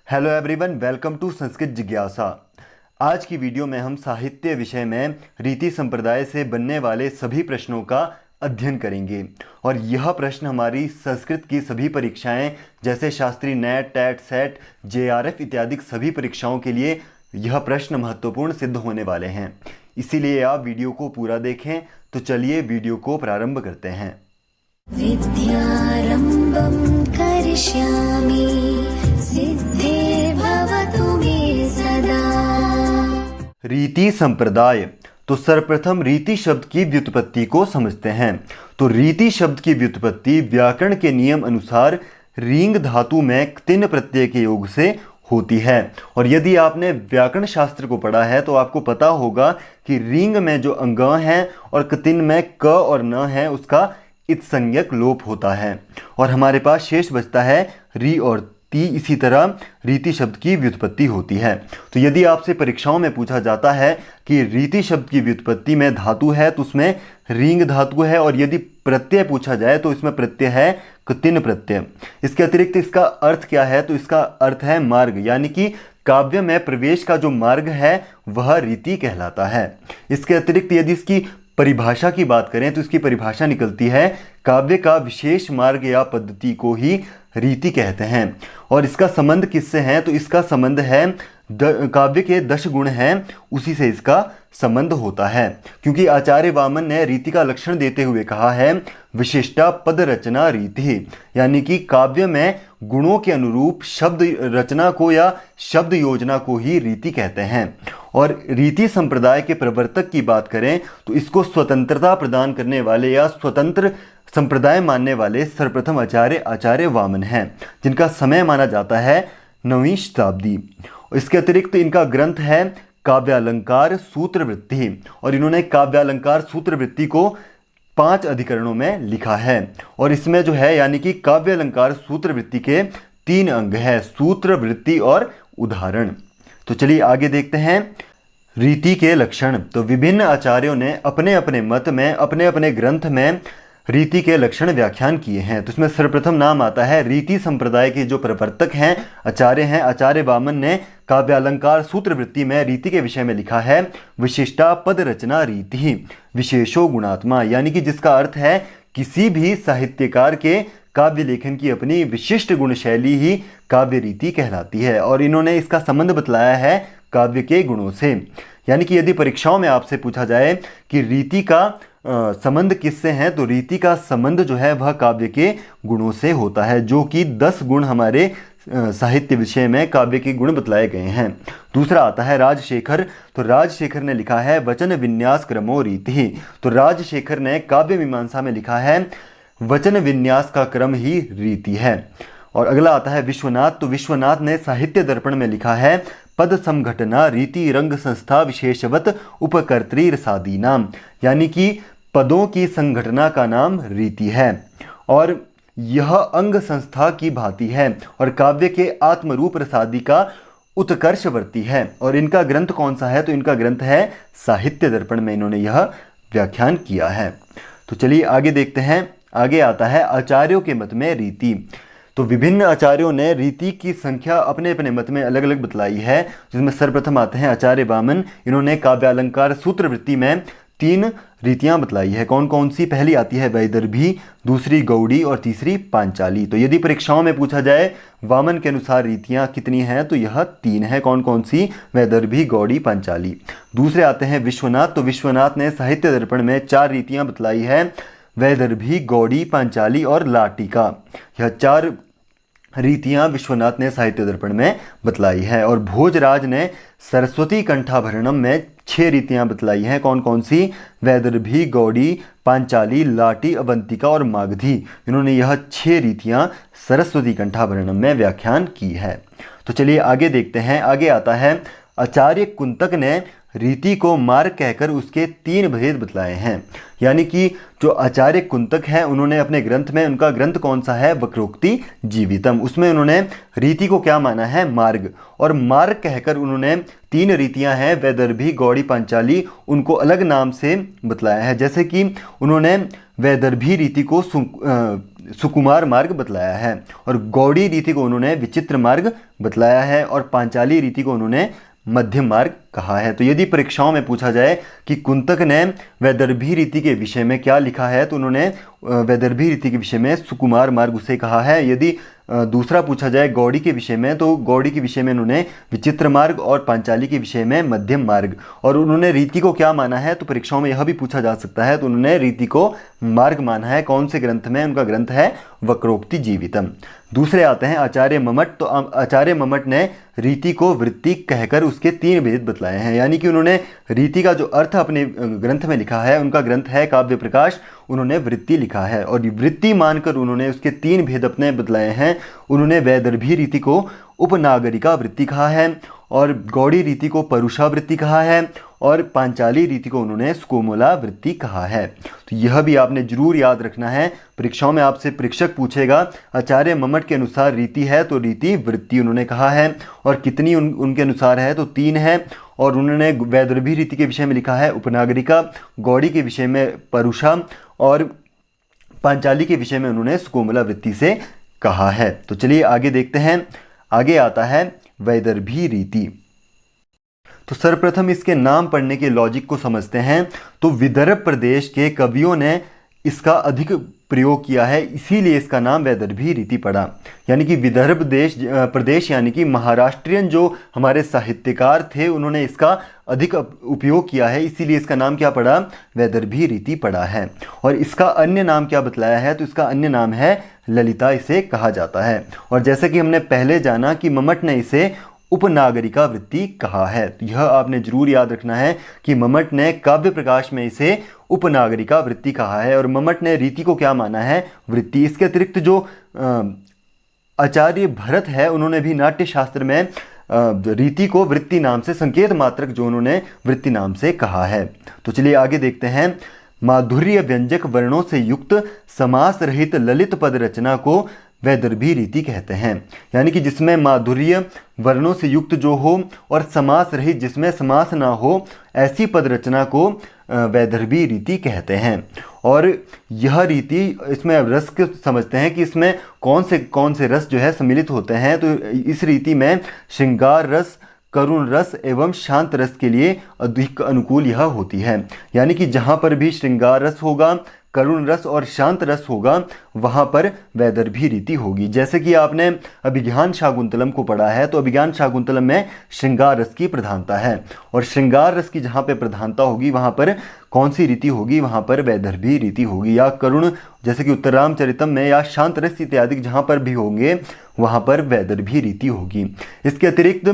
Hello everyone, welcome to Sanskrit जिज्ञासा। आज की वीडियो में हम साहित्य विषय में रीति संप्रदाय से बनने वाले सभी प्रश्नों का अध्ययन करेंगे। और यह प्रश्न हमारी संस्कृत की सभी परीक्षाएं जैसे Shastri NET, TET, SET, JRF इत्यादि सभी परीक्षाओं के लिए यह प्रश्न महत्वपूर्ण सिद्ध होने वाले हैं। इसीलिए आप वीडियो को पूरा देखें। तो चलिए वीडियो को प्रारंभ करते हैं। विद्यारम्भं करिष्यामि सिद्धे भवतु मे सदा। रीति संप्रदाय। तो सर्वप्रथम रीति शब्द की व्युत्पत्ति को समझते हैं। तो रीति शब्द की व्युत्पत्ति व्याकरण के नियम अनुसार रींग धातु में क्तिन प्रत्यय के योग से होती है। और यदि आपने व्याकरण शास्त्र को पढ़ा है तो आपको पता होगा कि रींग में जो अंग हैं और क्तिन में क और न है उसका इत्संज्ञक लोप होता है और हमारे पास शेष बचता है री और ती। इसी तरह रीति शब्द की व्युत्पत्ति होती है। तो यदि आपसे परीक्षाओं में पूछा जाता है कि रीति शब्द की व्युत्पत्ति में धातु है तो उसमें रींग धातु है, और यदि प्रत्यय पूछा जाए तो इसमें प्रत्यय है क्तिन प्रत्यय। इसके अतिरिक्त इसका अर्थ क्या है? तो इसका अर्थ है मार्ग, यानी कि काव्य में प्रवेश का जो मार्ग है वह रीति कहलाता है। इसके अतिरिक्त यदि इसकी परिभाषा की बात करें तो इसकी परिभाषा निकलती है काव्य का विशेष मार्ग या पद्धति को ही रीति कहते हैं। और इसका संबंध किससे है? तो इसका संबंध है काव्य के 10 गुण हैं उसी से इसका संबंध होता है। क्योंकि आचार्य वामन ने रीति का लक्षण देते हुए कहा है विशिष्टा पद रचना रीति, यानी कि काव्य में गुणों के अनुरूप शब्द रचना को या शब्द योजना को ही रीति कहते हैं। और रीति संप्रदाय के प्रवर्तक की बात करें तो इसको स्वतंत्रता प्रदान करने वाले या स्वतंत्र संप्रदाय मानने वाले सर्वप्रथम आचार्य वामन हैं, जिनका समय माना जाता है 9वीं शताब्दी। इसके अतिरिक्त इनका ग्रंथ है काव्यालंकार सूत्रवृत्ति, और इन्होंने काव्यालंकार सूत्रवृत्ति को 5 अधिकरणों में लिखा है। और इसमें जो है यानी कि काव्यालंकार सूत्रवृत्ति के 3 अंग है, सूत्र, वृत्ति और उदाहरण। तो चलिए आगे देखते हैं रीति के लक्षण। तो विभिन्न आचार्यों ने अपने अपने मत में अपने अपने ग्रंथ में रीति के लक्षण व्याख्यान किए हैं। तो इसमें सर्वप्रथम नाम आता है रीति संप्रदाय के जो प्रवर्तक हैं आचार्य वामन ने काव्यालंकार सूत्रवृत्ति में रीति के विषय में लिखा है विशिष्टा पद रचना रीति विशेषो गुणात्मा, यानी कि जिसका अर्थ है किसी भी साहित्यकार के काव्य लेखन की अपनी विशिष्ट गुण शैली ही काव्य रीति कहलाती है। और इन्होंने इसका संबंध बतलाया है काव्य के गुणों से। यानी कि यदि परीक्षाओं में आपसे पूछा जाए कि रीति का संबंध किससे है, तो रीति का संबंध जो है वह काव्य के गुणों से होता है, जो कि 10 गुण हमारे साहित्य विषय में काव्य के गुण बतलाए गए हैं। दूसरा आता है राजशेखर। तो राजशेखर ने लिखा है वचन विन्यास क्रमो रीति। तो राजशेखर ने काव्य मीमांसा में लिखा है वचन विन्यास का क्रम ही रीति है। और अगला आता है विश्वनाथ। तो विश्वनाथ ने साहित्य दर्पण में लिखा है पद समघटना रीति रंग संस्था विशेषवत उपकर्त्री रसादीनाम, यानी कि पदों की संघटना का नाम रीति है और यह अंग संस्था की भांति है और काव्य के आत्मरूप रसादी का उत्कर्षवर्ती है। और इनका ग्रंथ कौन सा है? तो इनका ग्रंथ है साहित्य दर्पण में इन्होंने यह व्याख्यान किया है। तो चलिए आगे देखते हैं। आगे आता है आचार्यों के मत में रीति। तो विभिन्न आचार्यों ने रीति की संख्या अपने अपने मत में अलग अलग बतलाई है, जिसमें सर्वप्रथम आते हैं आचार्य वामन। इन्होंने काव्यालंकार सूत्रवृत्ति में 3 रीतियां बतलाई है। कौन कौन सी? पहली आती है वैदर्भी, दूसरी गौड़ी और तीसरी पांचाली। तो यदि परीक्षाओं में पूछा जाए वामन के अनुसार रीतियां कितनी हैं, तो यह 3 है। कौन कौन सी? वैदर्भी, गौड़ी, पांचाली। दूसरे आते हैं विश्वनाथ। तो विश्वनाथ ने साहित्य दर्पण में 4 रीतियां बतलाई है, वैदर्भी, गौड़ी, पांचाली और लाटिका। यह 4 रीतियां विश्वनाथ ने साहित्य दर्पण में बतलाई है। और भोजराज ने सरस्वती कंठाभरणम में 6 रीतियां बतलाई हैं। कौन कौन सी? वैदर्भी, गौड़ी, पांचाली, लाटी, अवंतिका और मागधी। इन्होंने यह 6 रीतियां सरस्वती कंठाभरणम में व्याख्यान की है। तो चलिए आगे देखते हैं। आगे आता है आचार्य कुंतक ने रीति को मार्ग कहकर उसके 3 भेद बतलाए हैं। यानी कि जो आचार्य कुंतक हैं उन्होंने अपने ग्रंथ में, उनका ग्रंथ कौन सा है? वक्रोक्ति जीवितम। उसमें उन्होंने रीति को क्या माना है? मार्ग। और मार्ग कहकर उन्होंने 3 रीतियां हैं वैदर्भी, गौड़ी, पांचाली, उनको अलग नाम से बतलाया है। जैसे कि उन्होंने वैदर्भी रीति को सुकुमार मार्ग बतलाया है, और गौड़ी रीति को उन्होंने विचित्र मार्ग बतलाया है, और पांचाली रीति को उन्होंने मध्यम मार्ग कहा है। तो यदि परीक्षाओं में पूछा जाए कि कुंतक ने वैदर्भी रीति के विषय में क्या लिखा है, तो उन्होंने वैदर्भी रीति के विषय में सुकुमार मार्ग उसे कहा है। यदि दूसरा पूछा जाए गौड़ी के विषय में, तो गौड़ी के विषय में उन्होंने विचित्र मार्ग, और पांचाली के विषय में मध्यम मार्ग। और उन्होंने रीति को क्या माना है, तो परीक्षाओं में यह भी पूछा जा सकता है, तो उन्होंने रीति को मार्ग माना है। कौन से ग्रंथ में? उनका ग्रंथ है वक्रोक्ति जीवितम। दूसरे आते हैं आचार्य मम्मट। तो आचार्य मम्मट ने रीति को वृत्ति कहकर उसके 3 भेद बतलाए हैं, यानी कि उन्होंने रीति का जो अर्थ अपने ग्रंथ में लिखा है, उनका ग्रंथ है काव्य प्रकाश, उन्होंने वृत्ति लिखा है, और वृत्ति मानकर उन्होंने उसके 3 भेद अपने बतलाए हैं। उन्होंने वैदर्भी रीति को उपनागरिका वृत्ति कहा है, और गौड़ी रीति को परुषा वृत्ति कहा है, और पांचाली रीति को उन्होंने सुकोमला वृत्ति कहा है। तो यह भी आपने जरूर याद रखना है। परीक्षाओं में आपसे परीक्षक पूछेगा आचार्य मम्मट के अनुसार रीति है, तो रीति वृत्ति उन्होंने कहा है, और कितनी उनके अनुसार है, तो 3 है। और उन्होंने वैदर्भी रीति के विषय में लिखा है उपनागरिका, गौड़ी के विषय में परुषा, और पांचाली के विषय में उन्होंने सुकोमला वृत्ति से कहा है। तो चलिए आगे देखते हैं। आगे आता है वैदर्भी रीति। तो सर्वप्रथम इसके नाम पढ़ने के लॉजिक को समझते हैं। तो विदर्भ प्रदेश के कवियों ने इसका अधिक प्रयोग किया है, इसीलिए इसका नाम वैदर्भी रीति पड़ा। यानी कि विदर्भ प्रदेश यानी कि महाराष्ट्रियन जो हमारे साहित्यकार थे, उन्होंने इसका अधिक उपयोग किया है, इसीलिए इसका नाम क्या पड़ा? वैदर्भी रीति पड़ा है। और इसका अन्य नाम क्या बतलाया है? तो इसका अन्य नाम है ललिता, इसे कहा जाता है। और जैसे कि हमने पहले जाना कि मम्मट ने इसे उपनागरिका वृत्ति कहा है, तो यह आपने जरूर याद रखना है कि मम्मट ने काव्य प्रकाश में इसे उपनागरिका वृत्ति कहा है, और मम्मट ने रीति को क्या माना है? वृत्ति। इसके अतिरिक्त जो आचार्य भरत है, उन्होंने भी नाट्य शास्त्र में रीति को वृत्ति नाम से, संकेत मात्रक जो उन्होंने वृत्ति नाम से कहा है। तो चलिए आगे देखते हैं। माधुर्य व्यंजक वर्णों से युक्त समास रहित ललित पद रचना को वैदर्भी रीति कहते हैं, यानी कि जिसमें माधुर्य वर्णों से युक्त जो हो और समास रहित, जिसमें समास ना हो, ऐसी पद रचना को वैदर्भी रीति कहते हैं। और यह रीति, इसमें रस को समझते हैं कि इसमें कौन से रस जो है सम्मिलित होते हैं। तो इस रीति में श्रृंगार रस, करुण रस एवं शांत रस के लिए अधिक अनुकूल यह होती है। यानी कि जहाँ पर भी श्रृंगार रस होगा, करुण रस और शांत रस होगा, वहाँ पर वैदर्भी रीति होगी। जैसे कि आपने अभिज्ञान शाकुंतलम को पढ़ा है, तो अभिज्ञान शाकुंतलम में श्रृंगार रस की प्रधानता है, और श्रृंगार रस की जहाँ पे प्रधानता होगी वहाँ पर कौन सी रीति होगी? वहाँ पर वैदर्भी रीति होगी। या करुण, जैसे कि उत्तररामचरितम में, या शांत रस इत्यादि जहाँ पर भी होंगे वहाँ पर वैदर्भी रीति होगी। इसके अतिरिक्त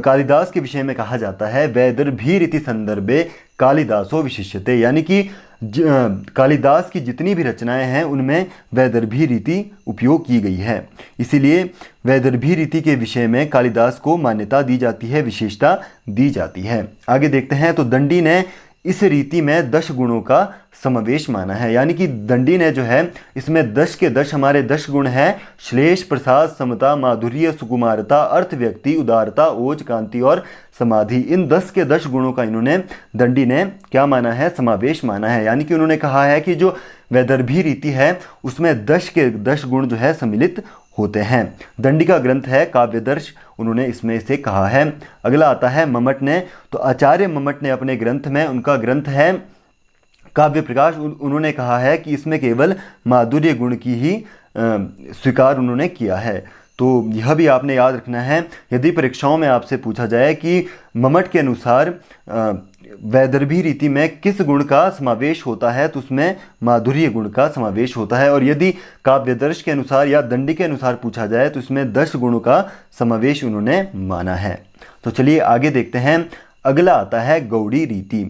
कालिदास के विषय में कहा जाता है वैदर्भी रीति संदर्भे कालिदासो विशिष्यते, यानी कि कालिदास की जितनी भी रचनाएं हैं उनमें वैदर्भी रीति उपयोग की गई है, इसीलिए वैदर्भी रीति के विषय में कालिदास को मान्यता दी जाती है, विशेषता दी जाती है। आगे देखते हैं। तो दंडी ने इस रीति में 10 गुणों का समावेश माना है, यानी कि दंडी ने जो है इसमें 10 के 10 हमारे 10 गुण हैं। श्लेष, प्रसाद, समता, माधुर्य, सुकुमारता, अर्थ, व्यक्ति, उदारता, ओज, कांति और समाधि, इन 10 के 10 गुणों का इन्होंने, दंडी ने क्या माना है? समावेश माना है। यानी कि उन्होंने कहा है कि जो वैदर्भी रीति है उसमें 10 के 10 गुण जो है सम्मिलित होते हैं। दंडी का ग्रंथ है काव्यदर्श, उन्होंने इसमें से कहा है। अगला आता है मम्मट ने। तो आचार्य मम्मट ने अपने ग्रंथ में, उनका ग्रंथ है काव्य प्रकाश, उन्होंने कहा है कि इसमें केवल माधुर्य गुण की ही स्वीकार उन्होंने किया है। तो यह भी आपने याद रखना है। यदि परीक्षाओं में आपसे पूछा जाए कि मम्मट के अनुसार वैदर्भी रीति में किस गुण का समावेश होता है, तो उसमें माधुर्य गुण का समावेश होता है। और यदि काव्यदर्श के अनुसार या दंडी के अनुसार पूछा जाए तो इसमें 10 गुणों का समावेश उन्होंने माना है। तो चलिए आगे देखते हैं। अगला आता है गौड़ी रीति।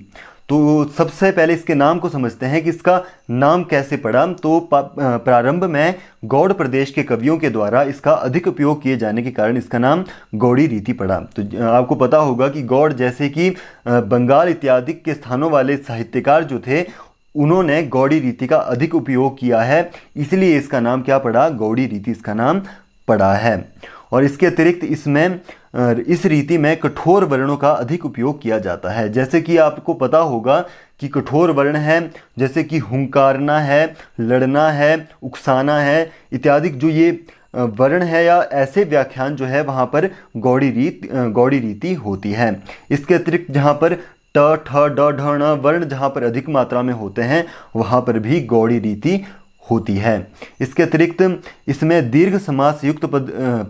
तो सबसे पहले इसके नाम को समझते हैं कि इसका नाम कैसे पड़ा। तो प्रारंभ में गौड़ प्रदेश के कवियों के द्वारा इसका अधिक उपयोग किए जाने के कारण इसका नाम गौड़ी रीति पड़ा। तो आपको पता होगा कि गौड़, जैसे कि बंगाल इत्यादि के स्थानों वाले साहित्यकार जो थे, उन्होंने गौड़ी रीति का अधिक उपयोग किया है, इसलिए इसका नाम क्या पड़ा? गौड़ी रीति इसका नाम पड़ा है। और इसके अतिरिक्त इसमें इस रीति में कठोर वर्णों का अधिक उपयोग किया जाता है। जैसे कि आपको पता होगा कि कठोर वर्ण है, जैसे कि हुंकारना है, लड़ना है, उकसाना है इत्यादि जो ये वर्ण है या ऐसे व्याख्यान जो है वहाँ पर गौड़ी रीति होती है। इसके अतिरिक्त जहाँ पर ट ठ ड ढ ण वर्ण जहाँ पर अधिक मात्रा में होते हैं वहाँ पर भी गौड़ी रीति होती है। इसके अतिरिक्त इसमें दीर्घ समास युक्त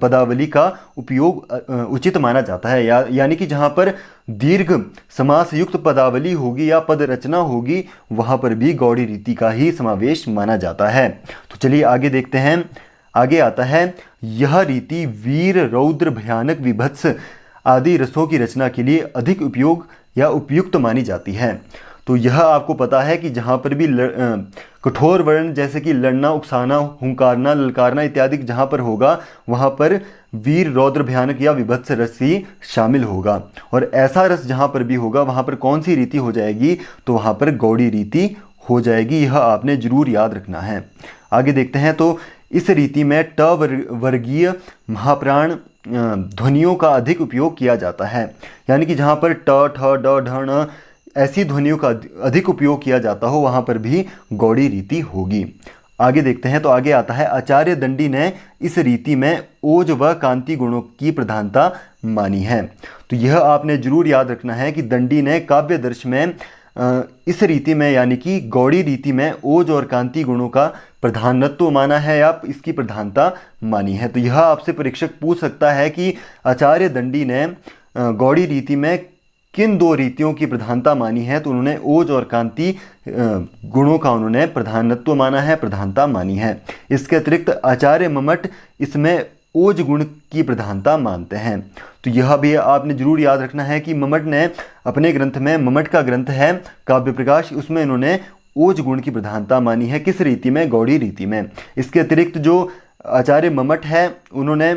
पदावली का उपयोग उचित माना जाता है, यानी कि जहाँ पर दीर्घ समास युक्त पदावली होगी या पद रचना होगी वहाँ पर भी गौड़ी रीति का ही समावेश माना जाता है। तो चलिए आगे देखते हैं। आगे आता है, यह रीति वीर, रौद्र, भयानक, विभत्स आदि रसों की रचना के लिए अधिक उपयोग या उपयुक्त मानी जाती है। तो यह आपको पता है कि जहाँ पर भी कठोर वर्ण जैसे कि लड़ना, उकसाना, हुंकारना, ललकारना इत्यादि जहाँ पर होगा वहाँ पर वीर, रौद्र, भयानक या विभत्स रस ही शामिल होगा। और ऐसा रस जहाँ पर भी होगा वहाँ पर कौन सी रीति हो जाएगी? तो वहाँ पर गौड़ी रीति हो जाएगी। यह आपने जरूर याद रखना है। आगे देखते हैं। तो इस रीति में ट वर्गीय महाप्राण ध्वनियों का अधिक उपयोग किया जाता है, यानी कि जहाँ पर ट ठ ड ढ ण ऐसी ध्वनियों का अधिक उपयोग किया जाता हो वहाँ पर भी गौड़ी रीति होगी। आगे देखते हैं। तो आगे आता है, आचार्य दंडी ने इस रीति में ओज व कांति गुणों की प्रधानता मानी है। तो यह आपने जरूर याद रखना है कि दंडी ने काव्य दर्श में इस रीति में यानी कि गौड़ी रीति में ओज और कांति गुणों का प्रधानत्व माना है या इसकी प्रधानता मानी है। तो यह आपसे परीक्षक पूछ सकता है कि आचार्य दंडी ने गौड़ी रीति में किन दो रीतियों की प्रधानता मानी है? तो उन्होंने ओज और कांति गुणों का उन्होंने प्रधानत्व माना है, प्रधानता मानी है। इसके अतिरिक्त आचार्य मम्मट इसमें ओज गुण की प्रधानता मानते हैं। तो यह भी आपने जरूर याद रखना है कि मम्मट ने अपने ग्रंथ में, मम्मट का ग्रंथ है काव्य प्रकाश, उसमें इन्होंने ओज गुण की प्रधानता मानी है। किस रीति में? गौड़ी रीति में। इसके अतिरिक्त जो आचार्य मम्मट है उन्होंने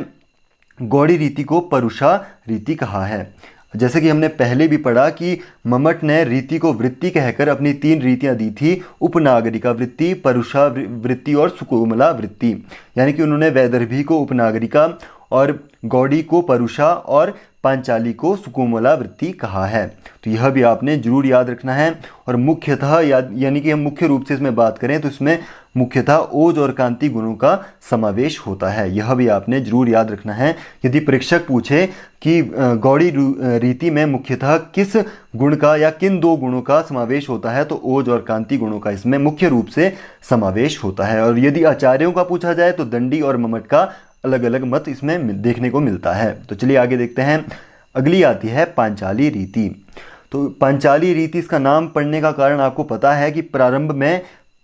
गौड़ी रीति को परुषा रीति कहा है। जैसे कि हमने पहले भी पढ़ा कि मम्मट ने रीति को वृत्ति कहकर अपनी 3 रीतियां दी थी, उपनागरिका वृत्ति, परुषा वृत्ति और सुकोमला वृत्ति। यानी कि उन्होंने वैदर्भी को उपनागरिका और गौड़ी को परुषा और पांचाली को सुकोमला वृत्ति कहा है। तो यह भी आपने जरूर याद रखना है। और मुख्यतः यानी कि हम मुख्य रूप से इसमें बात करें तो इसमें मुख्यतः ओज और कांति गुणों का समावेश होता है। यह भी आपने जरूर याद रखना है। यदि परीक्षक पूछे कि गौड़ी रीति में मुख्यतः किस गुण का या किन 2 गुणों का समावेश होता है, तो ओज और कांति गुणों का इसमें मुख्य रूप से समावेश होता है। और यदि आचार्यों का पूछा जाए तो दंडी और मम्मट का अलग अलग मत इसमें देखने को मिलता है। तो चलिए आगे देखते हैं। अगली आती है पांचाली रीति। तो पांचाली रीति, इसका नाम पड़ने का कारण आपको पता है कि प्रारंभ में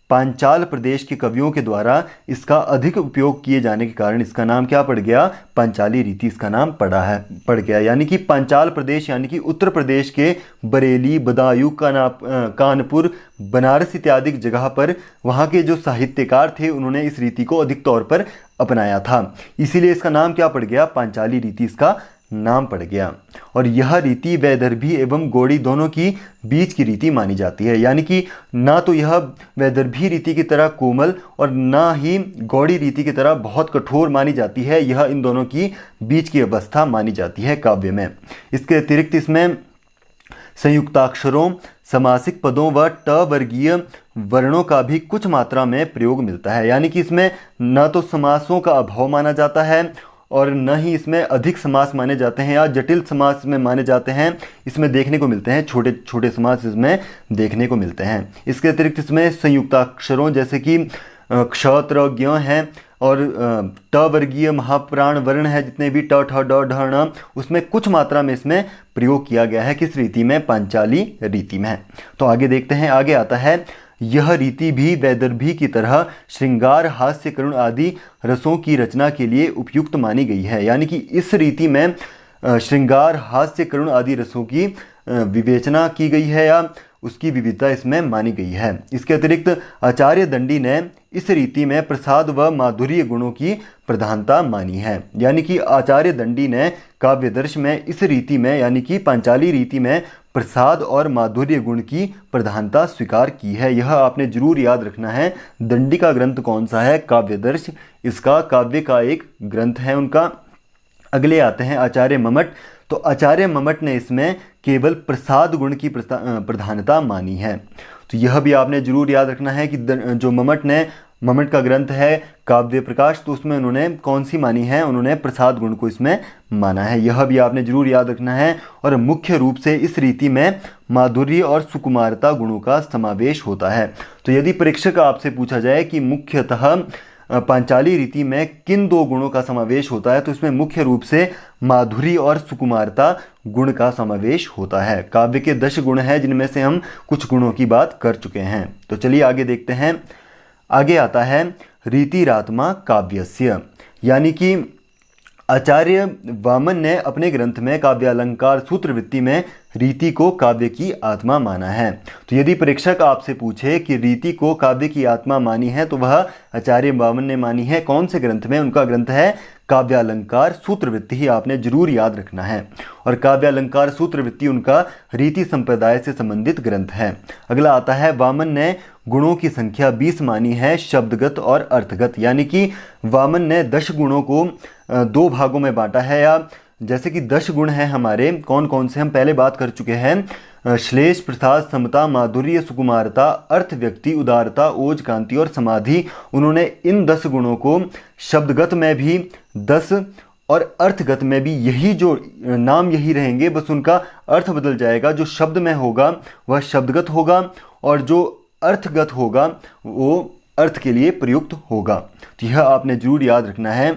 पांचाल प्रदेश के कवियों के द्वारा इसका अधिक उपयोग किए जाने के कारण इसका नाम क्या पड़ गया? पांचाली रीति इसका नाम पड़ गया। यानी कि पांचाल प्रदेश यानी कि उत्तर प्रदेश के बरेली, बदायूं, कानपुर, बनारस इत्यादि जगह पर वहाँ के जो साहित्यकार थे उन्होंने इस रीति को अधिक तौर पर अपनाया था, इसीलिए इसका नाम क्या पड़ गया? पांचाली रीति इसका नाम पड़ गया। और यह रीति वैदर्भी एवं गौड़ी दोनों की बीच की रीति मानी जाती है। यानी कि ना तो यह वैदर्भी रीति की तरह कोमल और ना ही गौड़ी रीति की तरह बहुत कठोर मानी जाती है। यह इन दोनों की बीच की अवस्था मानी जाती है काव्य में। इसके अतिरिक्त इसमें संयुक्ताक्षरों, समासिक पदों व ट वर्गीय वर्णों का भी कुछ मात्रा में प्रयोग मिलता है। यानी कि इसमें न तो समासों का अभाव माना जाता है और न ही इसमें अधिक समास माने जाते हैं या जटिल समास में माने जाते हैं। इसमें देखने को मिलते हैं छोटे छोटे समास इसमें देखने को मिलते हैं। इसके अतिरिक्त इसमें संयुक्ताक्षरों जैसे कि क्षत्र, ज्ञ हैं और ट वर्गीय महाप्राण वर्ण है, जितने भी ट ठ ड ढ ण, उसमें कुछ मात्रा में इसमें प्रयोग किया गया है। किस रीति में? पांचाली रीति में। तो आगे देखते हैं। आगे आता है, यह रीति भी वैदर्भी की तरह श्रृंगार, हास्य, करुण आदि रसों की रचना के लिए उपयुक्त मानी गई है। यानी कि इस रीति में श्रृंगार, हास्य, करुण आदि रसों की विवेचना की गई है या उसकी विविधता इसमें मानी गई है। इसके अतिरिक्त आचार्य दंडी ने इस रीति में प्रसाद व माधुर्य गुणों की प्रधानता मानी है। यानी कि आचार्य दंडी ने काव्यदर्श में इस रीति में यानी कि पांचाली रीति में प्रसाद और माधुर्य गुण की प्रधानता स्वीकार की है। यह आपने जरूर याद रखना है। दंडी का ग्रंथ कौन सा है? काव्यदर्श। इसका काव्य का एक ग्रंथ है उनका। अगले आते हैं आचार्य मम्मट। तो आचार्य मम्मट ने इसमें केवल प्रसाद गुण की प्रधानता मानी है। तो यह भी आपने जरूर याद रखना है कि जो मम्मट का ग्रंथ है काव्य प्रकाश, तो उसमें उन्होंने कौन सी मानी है, उन्होंने प्रसाद गुण को इसमें माना है। यह भी आपने जरूर याद रखना है। और मुख्य रूप से इस रीति में माधुर्य और सुकुमारता गुणों का समावेश होता है। तो यदि परीक्षक आपसे पूछा जाए कि मुख्यतः पांचाली रीति में किन दो गुणों का समावेश होता है, तो इसमें मुख्य रूप से माधुरी और सुकुमारता गुण का समावेश होता है। काव्य के 10 गुण हैं जिनमें से हम कुछ गुणों की बात कर चुके हैं। तो चलिए आगे देखते हैं। आगे आता है रीतिरात्मा काव्यस्य, यानी कि आचार्य वामन ने अपने ग्रंथ में काव्यालंकार सूत्रवृत्ति में रीति को काव्य की आत्मा माना है। तो यदि परीक्षक आपसे पूछे कि रीति को काव्य की आत्मा मानी है, तो वह आचार्य वामन ने मानी है। कौन से ग्रंथ में? उनका ग्रंथ है काव्यालंकार सूत्रवृत्ति, ही आपने जरूर याद रखना है। और काव्यालंकार सूत्रवृत्ति उनका रीति संप्रदाय से संबंधित ग्रंथ है। अगला आता है, वामन ने गुणों की संख्या 20 मानी है, शब्दगत और अर्थगत, यानी कि वामन ने 10 गुणों को 2 भागों में बांटा है। या जैसे कि 10 गुण हैं हमारे, कौन कौन से हम पहले बात कर चुके हैं। श्लेष, प्रसाद, समता, माधुर्य, सुकुमारता, अर्थ, व्यक्ति, उदारता, ओज, कांति और समाधि। उन्होंने इन 10 गुणों को शब्दगत में भी 10 और अर्थगत में भी यही जो नाम यही रहेंगे, बस उनका अर्थ बदल जाएगा। जो शब्द में होगा वह शब्दगत होगा और जो अर्थगत होगा वो अर्थ के लिए प्रयुक्त होगा। तो यह आपने जरूर याद रखना है।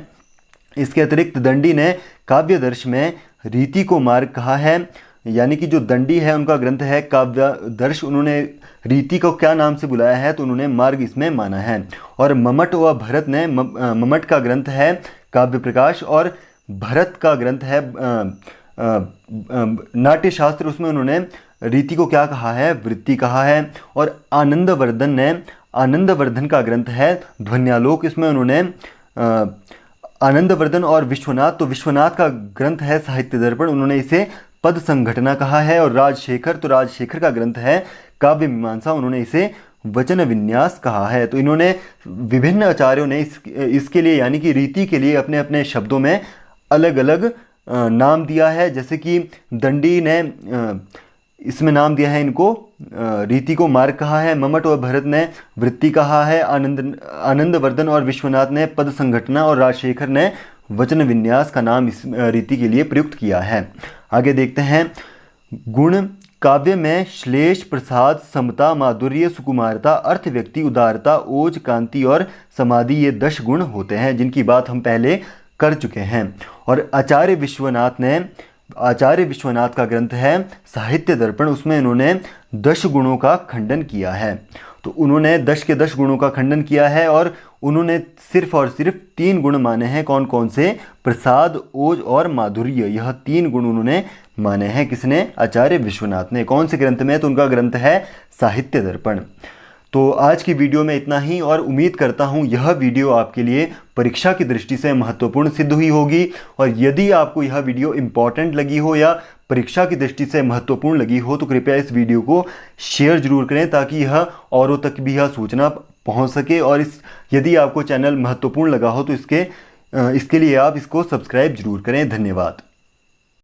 इसके अतिरिक्त दंडी ने काव्यदर्श में रीति को मार्ग कहा है, यानी कि जो दंडी है उनका ग्रंथ है काव्यदर्श, उन्होंने रीति को क्या नाम से बुलाया है, तो उन्होंने मार्ग इसमें माना है। और मम्मट व भरत ने, मम्मट का ग्रंथ है काव्य प्रकाश और भरत का ग्रंथ है नाट्यशास्त्र, उसमें उन्होंने रीति को क्या कहा है, वृत्ति कहा है। और आनंदवर्धन ने, आनंदवर्धन का ग्रंथ है ध्वन्यालोक, इसमें उन्होंने आनंदवर्धन और विश्वनाथ, तो विश्वनाथ का ग्रंथ है साहित्य दर्पण, उन्होंने इसे पद संघटना कहा है। और राजशेखर, तो राजशेखर का ग्रंथ है काव्य मीमांसा, उन्होंने इसे वचन विन्यास कहा है। तो इन्होंने, विभिन्न आचार्यों ने इसके लिए, यानी कि रीति के लिए अपने अपने शब्दों में अलग अलग नाम दिया है। जैसे कि दंडी ने इसमें नाम दिया है इनको, रीति को मार्ग कहा है। मम्मट और भरत ने वृत्ति कहा है। आनंदवर्धन और विश्वनाथ ने पद संघटना और राजशेखर ने वचन विन्यास का नाम इस रीति के लिए प्रयुक्त किया है। आगे देखते हैं। गुण काव्य में श्लेष, प्रसाद, समता, माधुर्य, सुकुमारता, अर्थ, व्यक्ति, उदारता, ओज, कांति और समाधि, ये 10 गुण होते हैं जिनकी बात हम पहले कर चुके हैं। और आचार्य विश्वनाथ का ग्रंथ है साहित्य दर्पण, उसमें इन्होंने 10 गुणों का खंडन किया है। तो उन्होंने 10 के 10 गुणों का खंडन किया है और उन्होंने सिर्फ और सिर्फ 3 गुण माने हैं। कौन कौन से? प्रसाद, ओज और माधुर्य, यह 3 गुण उन्होंने माने हैं। किसने? आचार्य विश्वनाथ ने। कौन से ग्रंथ में? तो उनका ग्रंथ है साहित्य दर्पण। तो आज की वीडियो में इतना ही, और उम्मीद करता हूँ यह वीडियो आपके लिए परीक्षा की दृष्टि से महत्वपूर्ण सिद्ध हुई होगी। और यदि आपको यह वीडियो इम्पॉर्टेंट लगी हो या परीक्षा की दृष्टि से महत्वपूर्ण लगी हो, तो कृपया इस वीडियो को शेयर जरूर करें ताकि यह औरों तक भी यह सूचना पहुँच सके। और यदि आपको चैनल महत्वपूर्ण लगा हो तो इसके लिए आप इसको सब्सक्राइब जरूर करें। धन्यवाद।